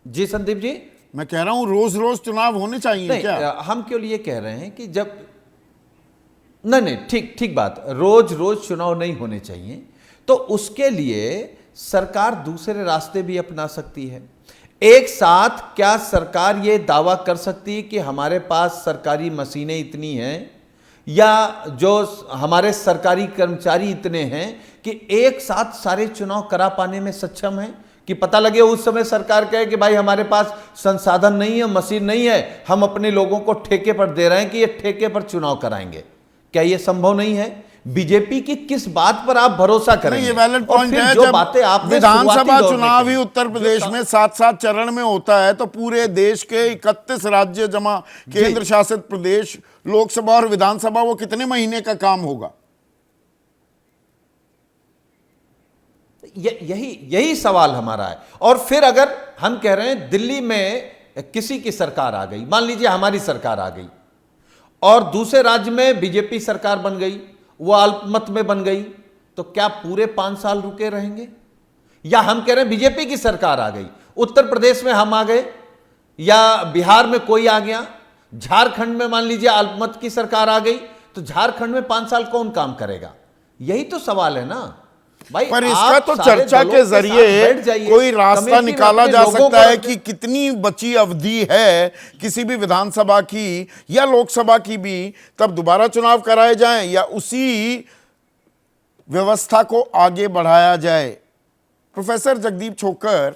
जी संदीप जी,
मैं कह रहा हूं रोज रोज चुनाव होने चाहिए क्या?
हम क्यों लिए कह रहे हैं कि जब नहीं, ठीक बात, रोज रोज चुनाव नहीं होने चाहिए, तो उसके लिए सरकार दूसरे रास्ते भी अपना सकती है। एक साथ क्या सरकार ये दावा कर सकती है कि हमारे पास सरकारी मशीनें इतनी हैं या जो हमारे सरकारी कर्मचारी इतने हैं कि एक साथ सारे चुनाव करा पाने में सक्षम हैं? कि पता लगे उस समय सरकार कहे कि भाई हमारे पास संसाधन नहीं है, मशीन नहीं है, हम अपने लोगों को ठेके पर दे रहे हैं कि ये ठेके पर चुनाव कराएंगे। क्या ये संभव नहीं है? बीजेपी की किस बात पर आप भरोसा करेंगे?
ये वैलिड पॉइंट है। जब विधानसभा चुनाव ही उत्तर प्रदेश में 7-7 चरण में होता है तो पूरे देश के 31 राज्य जमा केंद्र शासित प्रदेश, लोकसभा और विधानसभा, वो कितने महीने का काम होगा?
यही सवाल हमारा है। और फिर अगर हम कह रहे हैं दिल्ली में किसी की सरकार आ गई, मान लीजिए हमारी सरकार आ गई और दूसरे राज्य में बीजेपी सरकार बन गई, वो अल्पमत में बन गई, तो क्या पूरे 5 साल रुके रहेंगे? या हम कह रहे हैं बीजेपी की सरकार आ गई, उत्तर प्रदेश में हम आ गए या बिहार में कोई आ गया, झारखंड में मान लीजिए अल्पमत की सरकार आ गई, तो झारखंड में 5 साल कौन काम करेगा? यही तो सवाल है ना भाई।
पर इसका तो चर्चा के जरिए कोई रास्ता निकाला जा सकता है कि कितनी बची अवधि है किसी भी विधानसभा की या लोकसभा की भी, तब दोबारा चुनाव कराए जाएं या उसी व्यवस्था को आगे बढ़ाया जाए। प्रोफेसर जगदीप छोकर,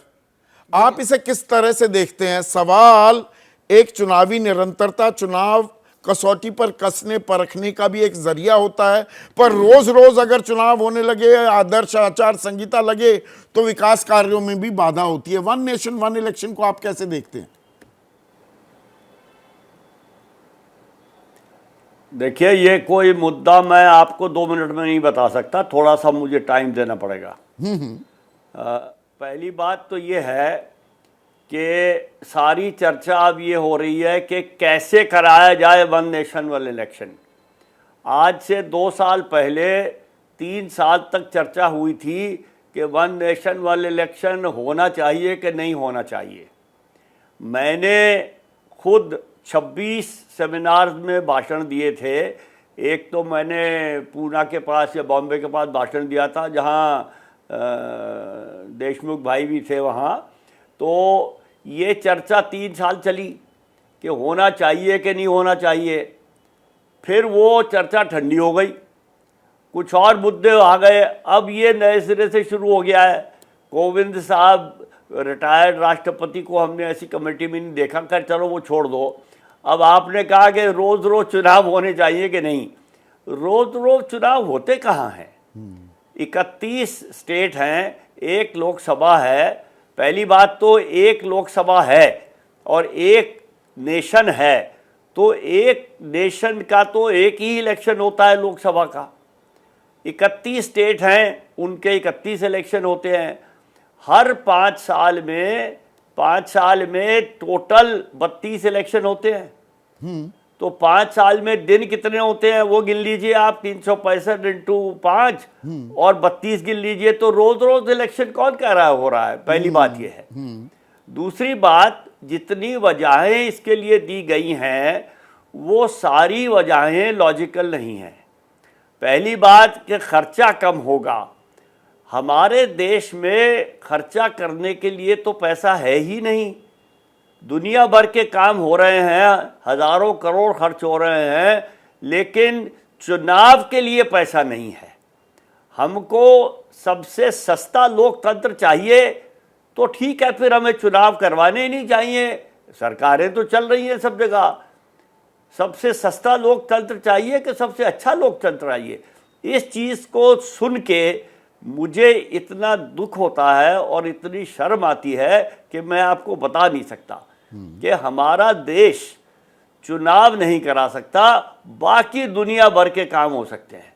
आप इसे किस तरह से देखते हैं? सवाल एक चुनावी निरंतरता, चुनाव कसौटी पर कसने परखने का भी एक जरिया होता है, पर रोज रोज अगर चुनाव होने लगे, आदर्श आचार संहिता लगे, तो विकास कार्यों में भी बाधा होती है। 1 नेशन 1 इलेक्शन को आप कैसे देखते हैं?
देखिए, ये कोई मुद्दा मैं आपको 2 मिनट में नहीं बता सकता, थोड़ा सा मुझे टाइम देना पड़ेगा। पहली बात तो ये है कि सारी चर्चा अब ये हो रही है कि कैसे कराया जाए 1 नेशन 1 इलेक्शन। आज से 2 साल पहले 3 साल तक चर्चा हुई थी कि वन नेशन वन इलेक्शन होना चाहिए कि नहीं होना चाहिए। मैंने खुद 26 सेमिनार में भाषण दिए थे। एक तो मैंने पूना के पास या बॉम्बे के पास भाषण दिया था, जहाँ देशमुख भाई भी थे वहाँ। तो ये चर्चा 3 साल चली कि होना चाहिए कि नहीं होना चाहिए। फिर वो चर्चा ठंडी हो गई, कुछ और मुद्दे आ गए। अब ये नए सिरे से शुरू हो गया है। कोविंद साहब रिटायर्ड राष्ट्रपति को हमने ऐसी कमेटी में नहीं देखा, कर चलो वो छोड़ दो। अब आपने कहा कि रोज़ रोज़ चुनाव होने चाहिए कि नहीं। रोज़ रोज़ चुनाव होते कहाँ हैं? 31 स्टेट हैं, 1 लोकसभा है। पहली बात तो 1 लोकसभा है और 1 नेशन है, तो 1 नेशन का तो एक ही इलेक्शन होता है लोकसभा का। 31 स्टेट हैं, उनके 31 इलेक्शन होते हैं। हर 5 साल में टोटल 32 इलेक्शन होते हैं। तो 5 साल में दिन कितने होते हैं वो गिन लीजिए आप, 365 इंटू 5 और 32 गिन लीजिए। तो रोज रोज इलेक्शन कौन कह रहा है हो रहा है? पहली बात यह है। दूसरी बात, जितनी वजहें इसके लिए दी गई हैं वो सारी वजहें लॉजिकल नहीं हैं। पहली बात कि खर्चा कम होगा। हमारे देश में खर्चा करने के लिए तो पैसा है ही नहीं। दुनिया भर के काम हो रहे हैं, हजारों करोड़ खर्च हो रहे हैं, लेकिन चुनाव के लिए पैसा नहीं है। हमको सबसे सस्ता लोकतंत्र चाहिए तो ठीक है, फिर हमें चुनाव करवाने ही नहीं चाहिए। सरकारें तो चल रही हैं सब जगह। सबसे सस्ता लोकतंत्र चाहिए कि सबसे अच्छा लोकतंत्र चाहिए? इस चीज़ को सुन के मुझे इतना दुख होता है और इतनी शर्म आती है कि मैं आपको बता नहीं सकता कि हमारा देश चुनाव नहीं करा सकता, बाकी दुनिया भर के काम हो सकते हैं।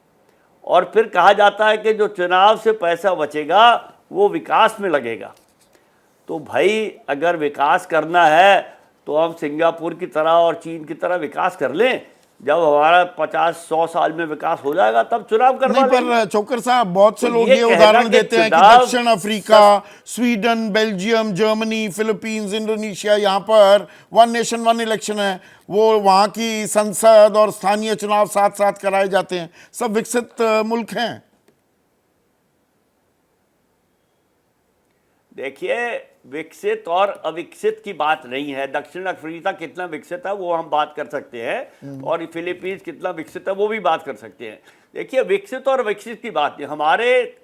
और फिर कहा जाता है कि जो चुनाव से पैसा बचेगा वो विकास में लगेगा। तो भाई अगर विकास करना है तो हम सिंगापुर की तरह और चीन की तरह विकास कर लें। जब हमारा 50-100 साल में विकास हो जाएगा तब चुनाव करवा
नहीं, पर चोकर साहब बहुत से लोग ये उदाहरण देते हैं कि दक्षिण Africa, Sweden, Belgium, Germany, Philippines, Indonesia, यहाँ पर वन नेशन वन इलेक्शन है। वो वहाँ की संसद और स्थानीय चुनाव साथ साथ कराए जाते हैं। सब विकसित मुल्क हैं।
देखिए, विकसित और अविकसित की बात नहीं है। दक्षिण अफ्रीका कितना विकसित है वो हम बात कर सकते हैं, और फिलीपींस कितना विकसित है वो भी बात कर सकते हैं। देखिए, विकसित और विकसित की बात नहीं। हमारे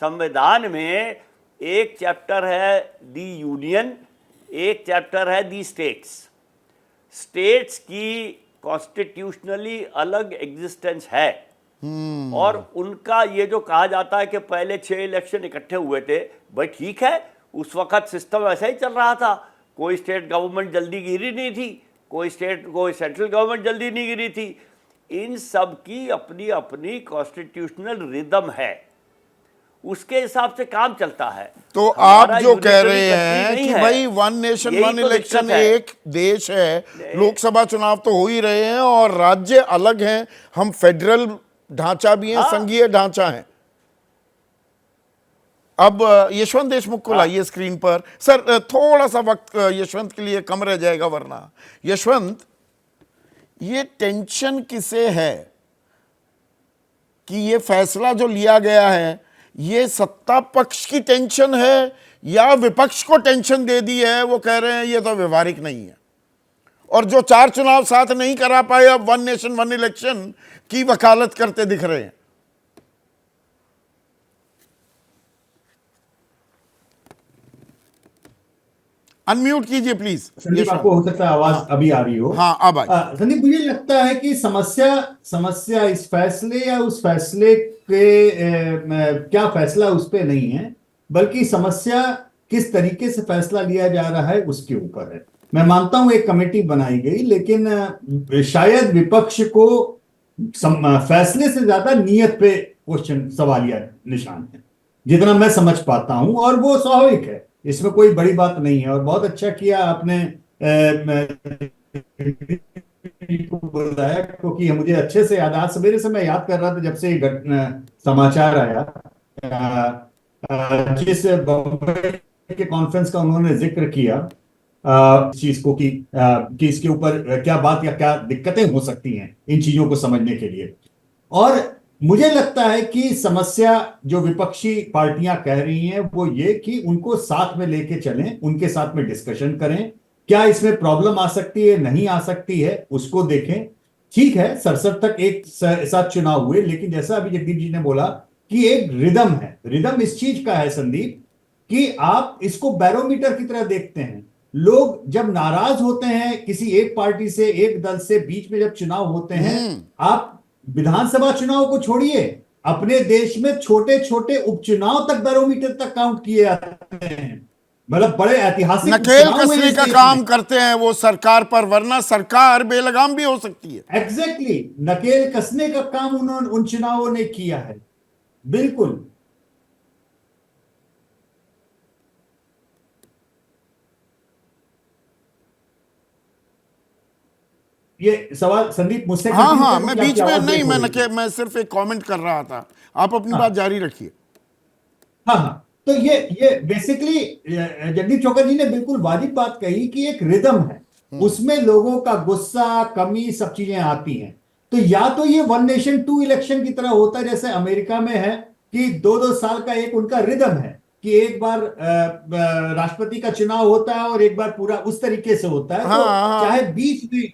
संविधान में एक चैप्टर है दी यूनियन, एक चैप्टर है दी स्टेट्स। स्टेट्स की कॉन्स्टिट्यूशनली अलग एग्जिस्टेंस है, और उनका ये जो कहा जाता है कि पहले 6 इलेक्शन इकट्ठे हुए थे, भाई ठीक है, उस वक्त सिस्टम ऐसा ही चल रहा था। कोई स्टेट गवर्नमेंट जल्दी गिरी नहीं थी, कोई सेंट्रल गवर्नमेंट जल्दी नहीं गिरी थी। इन सब की अपनी अपनी कॉन्स्टिट्यूशनल रिदम है, उसके हिसाब से काम चलता है।
तो आप जो कह रहे हैं कि भाई वन नेशन वन इलेक्शन, एक देश है, लोकसभा चुनाव तो हो ही रहे हैं और राज्य अलग हैं, हम फेडरल ढांचा भी है, संघीय ढांचा है। अब यशवंत देशमुख को लाइए स्क्रीन पर। सर थोड़ा सा वक्त यशवंत के लिए कम रह जाएगा, वरना यशवंत, ये टेंशन किसे है कि ये फैसला जो लिया गया है ये सत्ता पक्ष की टेंशन है या विपक्ष को टेंशन दे दी है? वो कह रहे हैं ये तो व्यवहारिक नहीं है, और जो 4 चुनाव साथ नहीं करा पाए अब वन नेशन वन इलेक्शन की वकालत करते दिख रहे हैं। अनम्यूट कीजिए प्लीज।
संदीप, आपको हो सकता है आवाज अभी आ रही हो।
हाँ, अब आई।
संदीप, मुझे लगता है कि समस्या इस फैसले या उस फैसले के क्या फैसला उस पे नहीं है, बल्कि समस्या किस तरीके से फैसला लिया जा रहा है उसके ऊपर है। मैं मानता हूं एक कमेटी बनाई गई, लेकिन शायद विपक्ष को फैसले से ज्यादा नीयत पे क्वेश्चन, सवालिया निशान है, जितना मैं समझ पाता हूं, और वो स्वाभाविक है, इसमें कोई बड़ी बात नहीं है। और बहुत अच्छा किया आपने जी को बुलाया क्योंकि मुझे अच्छे से याद, आज सवेरे से मैं याद कर रहा था जब से ये समाचार आया, जिस बॉम्बे के कॉन्फ्रेंस का उन्होंने जिक्र किया इस चीज को कि इसके ऊपर क्या बात या क्या दिक्कतें हो सकती हैं इन चीजों को समझने के लिए। और मुझे लगता है कि समस्या जो विपक्षी पार्टियां कह रही हैं वो ये कि उनको साथ में लेके चलें, उनके साथ में डिस्कशन करें, क्या इसमें प्रॉब्लम आ सकती है नहीं आ सकती है उसको देखें। ठीक है, 67 तक एक साथ चुनाव हुए, लेकिन जैसा अभी जगदीप जी ने बोला कि एक रिदम है। रिदम इस चीज का है संदीप कि आप इसको बैरोमीटर की तरह देखते हैं। लोग जब नाराज होते हैं किसी एक पार्टी से, एक दल से, बीच में जब चुनाव होते हैं, आप विधानसभा चुनाव को छोड़िए, अपने देश में छोटे छोटे उपचुनाव तक बैरोमीटर तक काउंट किए जाते हैं। मतलब बड़े ऐतिहासिक
नकेल कसने का काम करते हैं वो सरकार पर, वरना सरकार बेलगाम भी हो सकती है।
एग्जैक्टली, नकेल कसने का काम उन्होंने उन चुनावों ने किया है। बिल्कुल। ये सवाल संदीप मुझसे
हाँ, मैं बीच में नहीं, मैं सिर्फ एक कमेंट कर रहा था, आप अपनी बात जारी रखिए।
हाँ, तो ये बेसिकली जगदीप चौकर जी ने बिल्कुल वाजिब बात कही कि एक रिदम है, उसमें लोगों का गुस्सा, कमी, सब चीजें आती हैं। तो या तो ये 1 नेशन 2 इलेक्शन की तरह होता है जैसे अमेरिका में है कि 2-2 साल का एक उनका रिदम है कि एक बार राष्ट्रपति का चुनाव होता है और एक बार पूरा उस तरीके से होता है। तो चाहे बीच में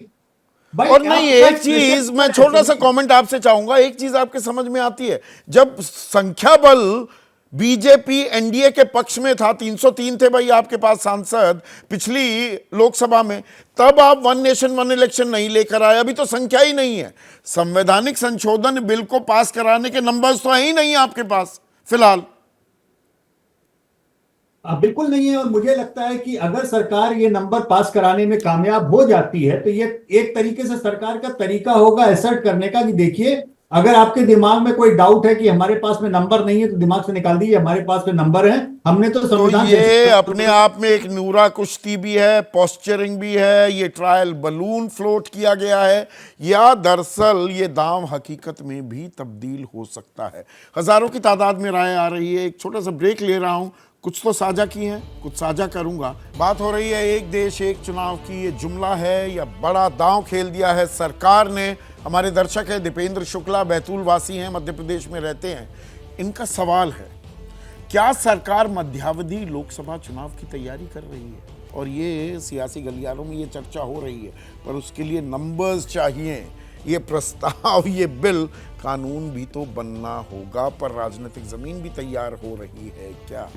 और नहीं, एक चीज मैं छोटा सा कमेंट आपसे चाहूंगा, एक चीज आपके समझ में आती है, जब संख्या बल बीजेपी एनडीए के पक्ष में था, 303 थे भाई आपके पास सांसद पिछली लोकसभा में, तब आप 1 नेशन 1 इलेक्शन नहीं लेकर आए। अभी तो संख्या ही नहीं है, संवैधानिक संशोधन बिल को पास कराने के नंबर्स तो है ही नहीं आपके पास फिलहाल।
बिल्कुल नहीं है। और मुझे लगता है कि अगर सरकार ये नंबर पास कराने में कामयाब हो जाती है तो ये एक तरीके से सरकार का तरीका होगा असर्ट करने का कि देखिए, अगर आपके दिमाग में कोई डाउट है कि हमारे पास में नंबर नहीं है तो दिमाग से निकाल दीजिए, हमारे पास में नंबर है, हमने तो संविधान।
ये अपने आप में एक नूरा कुश्ती भी है, पोस्चरिंग भी है, ये ट्रायल बलून फ्लोट किया गया है, या दरअसल ये दांव हकीकत में भी तब्दील हो सकता है। हजारों की तादाद में राय आ रही है। एक छोटा सा ब्रेक ले रहा हूं, कुछ तो साझा की हैं, कुछ साझा करूंगा। बात हो रही है एक देश एक चुनाव की, ये जुमला है या बड़ा दांव खेल दिया है सरकार ने। हमारे दर्शक है दीपेंद्र शुक्ला, बैतूल वासी हैं, मध्य प्रदेश में रहते हैं। इनका सवाल है, क्या सरकार मध्यावधि लोकसभा चुनाव की तैयारी कर रही है? और ये सियासी गलियारों में ये चर्चा हो रही है, पर उसके लिए नंबर्स चाहिए, ये प्रस्ताव, ये बिल, कानून भी तो बनना होगा, पर राजनीतिक जमीन भी तैयार हो रही है क्या?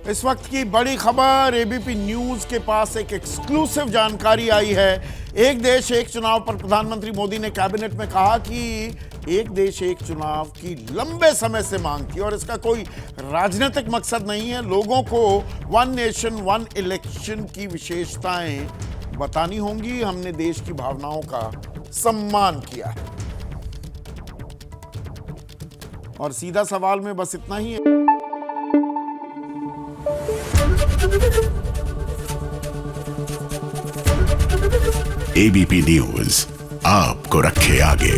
इस वक्त की बड़ी खबर, एबीपी न्यूज के पास एक एक्सक्लूसिव जानकारी आई है। एक देश एक चुनाव पर प्रधानमंत्री मोदी ने कैबिनेट में कहा कि एक देश एक चुनाव की लंबे समय से मांग की, और इसका कोई राजनीतिक मकसद नहीं है। लोगों को 1 नेशन 1 इलेक्शन की विशेषताएं बतानी होंगी। हमने देश की भावनाओं का सम्मान किया है। और सीधा सवाल में बस इतना ही है।
एबीपी न्यूज आपको रखे आगे।